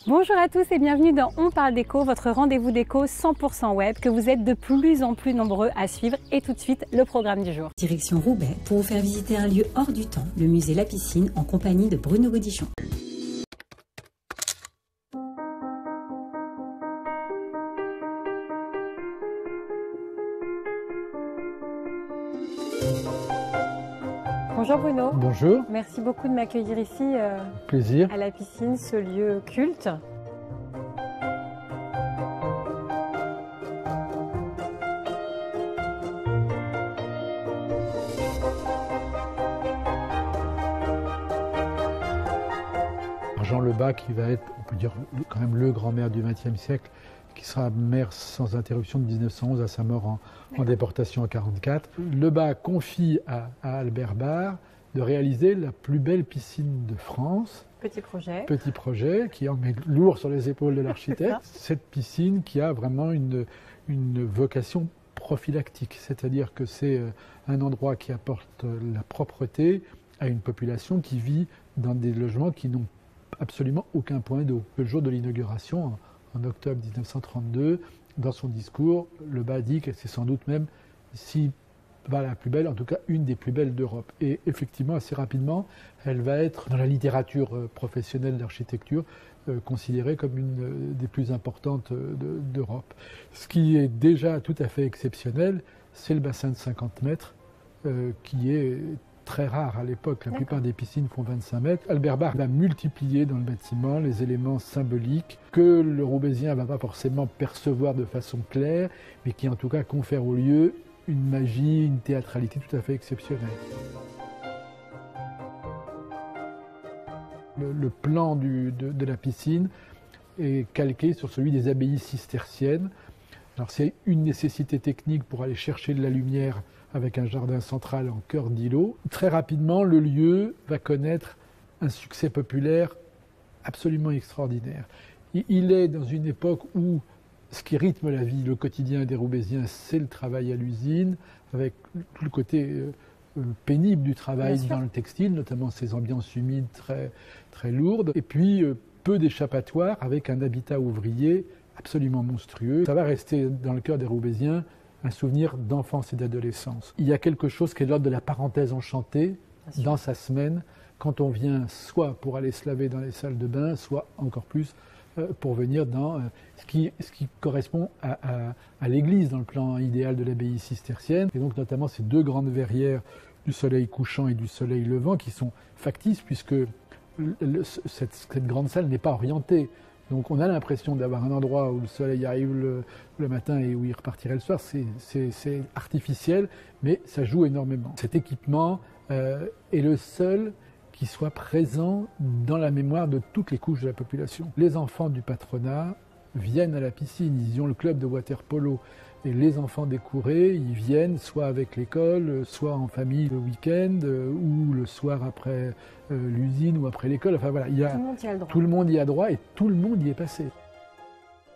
Bonjour à tous et bienvenue dans On parle déco, votre rendez-vous déco 100% web que vous êtes de plus en plus nombreux à suivre. Et tout de suite, le programme du jour. Direction Roubaix pour vous faire visiter un lieu hors du temps, le musée La Piscine en compagnie de Bruno Godichon. Bonjour Bruno. Bonjour. Merci beaucoup de m'accueillir ici Plaisir. à La Piscine, ce lieu culte. Jean Lebas, qui va être, on peut dire, quand même le grand maire du XXe siècle, qui sera maire sans interruption de 1911 à sa mort en déportation en 1944. Lebas confie à Albert Barre de réaliser la plus belle piscine de France. Petit projet. Petit projet qui en met lourd sur les épaules de l'architecte. Cette piscine qui a vraiment une vocation prophylactique, c'est-à-dire que c'est un endroit qui apporte la propreté à une population qui vit dans des logements qui n'ont absolument aucun point d'eau. Le jour de l'inauguration, en octobre 1932, dans son discours, Lebas dit que c'est sans doute même, si pas la plus belle, en tout cas une des plus belles d'Europe. Et effectivement, assez rapidement, elle va être, dans la littérature professionnelle d'architecture, considérée comme une des plus importantes d'Europe. Ce qui est déjà tout à fait exceptionnel, c'est le bassin de 50 mètres, qui est très rare à l'époque. La plupart des piscines font 25 mètres. Albert Barre va multiplier dans le bâtiment les éléments symboliques que le Roubaisien ne va pas forcément percevoir de façon claire, mais qui en tout cas confèrent au lieu une magie, une théâtralité tout à fait exceptionnelle. Le plan de la piscine est calqué sur celui des abbayes cisterciennes. Alors c'est une nécessité technique pour aller chercher de la lumière avec un jardin central en cœur d'îlot. Très rapidement, le lieu va connaître un succès populaire absolument extraordinaire. Il est dans une époque où ce qui rythme la vie, le quotidien des Roubaisiens, c'est le travail à l'usine, avec tout le côté pénible du travail dans le textile, notamment ces ambiances humides très, très lourdes, et puis peu d'échappatoires avec un habitat ouvrier absolument monstrueux. Ça va rester dans le cœur des Roubaisiens un souvenir d'enfance et d'adolescence. Il y a quelque chose qui est de l'ordre de la parenthèse enchantée dans sa semaine, quand on vient soit pour aller se laver dans les salles de bain, soit encore plus pour venir dans ce qui correspond à l'église, dans le plan idéal de l'abbaye cistercienne. Et donc notamment ces deux grandes verrières du soleil couchant et du soleil levant qui sont factices, puisque cette grande salle n'est pas orientée. Donc on a l'impression d'avoir un endroit où le soleil arrive le matin et où il repartirait le soir. C'est artificiel, mais ça joue énormément. Cet équipement est le seul qui soit présent dans la mémoire de toutes les couches de la population. Les enfants du patronat viennent à la piscine, ils ont le club de water polo. Et les enfants des courées, ils viennent soit avec l'école, soit en famille le week-end, ou le soir après l'usine ou après l'école. Enfin voilà, tout le monde y a droit et tout le monde y est passé.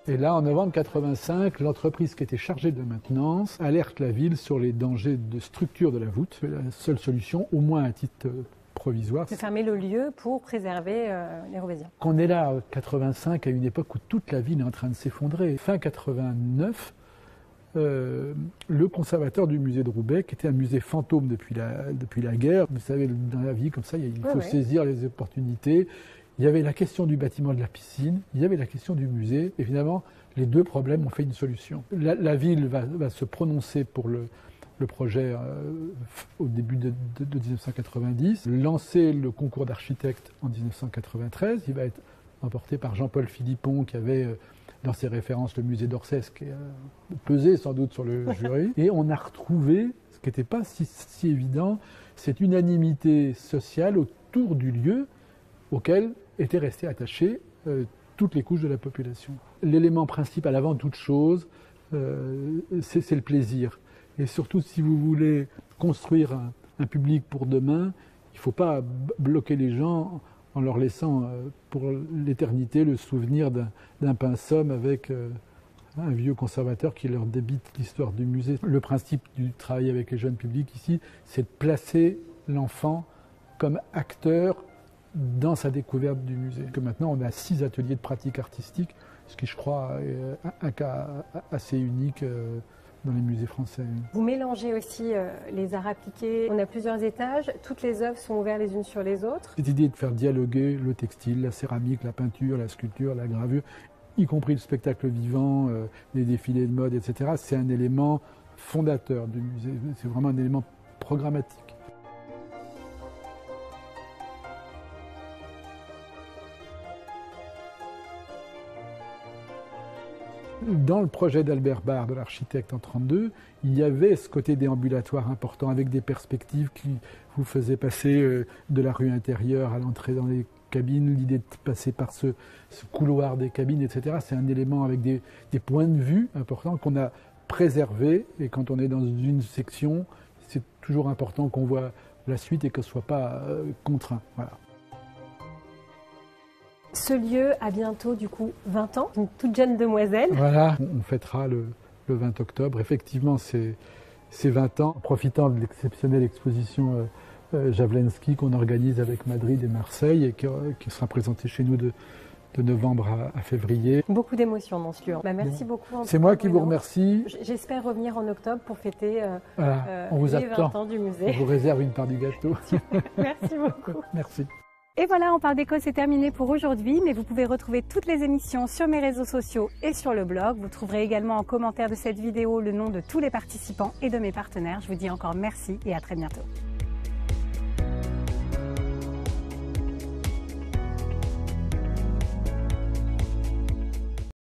Et là, en novembre 1985, l'entreprise qui était chargée de maintenance alerte la ville sur les dangers de structure de la voûte. La seule solution, au moins à titre provisoire, de fermer le lieu pour préserver les Roubaisiens. Qu'on est là, en 85, à une époque où toute la ville est en train de s'effondrer. Fin 89, le conservateur du musée de Roubaix, qui était un musée fantôme depuis la guerre, vous savez, dans la vie comme ça, il faut saisir les opportunités. Il y avait la question du bâtiment de la piscine, il y avait la question du musée, et finalement, les deux problèmes ont fait une solution. La ville va se prononcer pour le projet au début de 1990, lancer le concours d'architectes en 1993, il va être remporté par Jean-Paul Philippon, qui avait dans ses références le musée d'Orsay, qui a pesé sans doute sur le jury. Et on a retrouvé, ce qui n'était pas si évident, cette unanimité sociale autour du lieu auquel étaient restées attachées toutes les couches de la population. L'élément principal avant toute chose, c'est le plaisir. Et surtout, si vous voulez construire un public pour demain, il ne faut pas bloquer les gens en leur laissant pour l'éternité le souvenir d'un pinceau avec un vieux conservateur qui leur débite l'histoire du musée. Le principe du travail avec les jeunes publics ici, c'est de placer l'enfant comme acteur dans sa découverte du musée. Que maintenant, on a 6 ateliers de pratique artistique, ce qui, je crois, est un cas assez unique dans les musées français. Vous mélangez aussi les arts appliqués. On a plusieurs étages, toutes les œuvres sont ouvertes les unes sur les autres. Cette idée de faire dialoguer le textile, la céramique, la peinture, la sculpture, la gravure, y compris le spectacle vivant, les défilés de mode, etc., c'est un élément fondateur du musée. C'est vraiment un élément programmatique. Dans le projet d'Albert Barre, de l'architecte en 1932, il y avait ce côté déambulatoire important avec des perspectives qui vous faisaient passer de la rue intérieure à l'entrée dans les cabines, l'idée de passer par ce couloir des cabines, etc. C'est un élément avec des points de vue importants qu'on a préservés. Et quand on est dans une section, c'est toujours important qu'on voit la suite et que ce ne soit pas contraint. Voilà. Ce lieu a bientôt du coup 20 ans, une toute jeune demoiselle. Voilà, on fêtera le 20 octobre. Effectivement, c'est 20 ans, en profitant de l'exceptionnelle exposition Javlensky qu'on organise avec Madrid et Marseille et qui sera présentée chez nous de novembre à février. Beaucoup d'émotions dans ce lieu. Merci beaucoup. C'est moi qui vous remercie. J'espère revenir en octobre pour fêter on vous les 20 ans du musée. On vous réserve une part du gâteau. Merci beaucoup. Merci. Et voilà, On parle déco, c'est terminé pour aujourd'hui, mais vous pouvez retrouver toutes les émissions sur mes réseaux sociaux et sur le blog. Vous trouverez également en commentaire de cette vidéo le nom de tous les participants et de mes partenaires. Je vous dis encore merci et à très bientôt.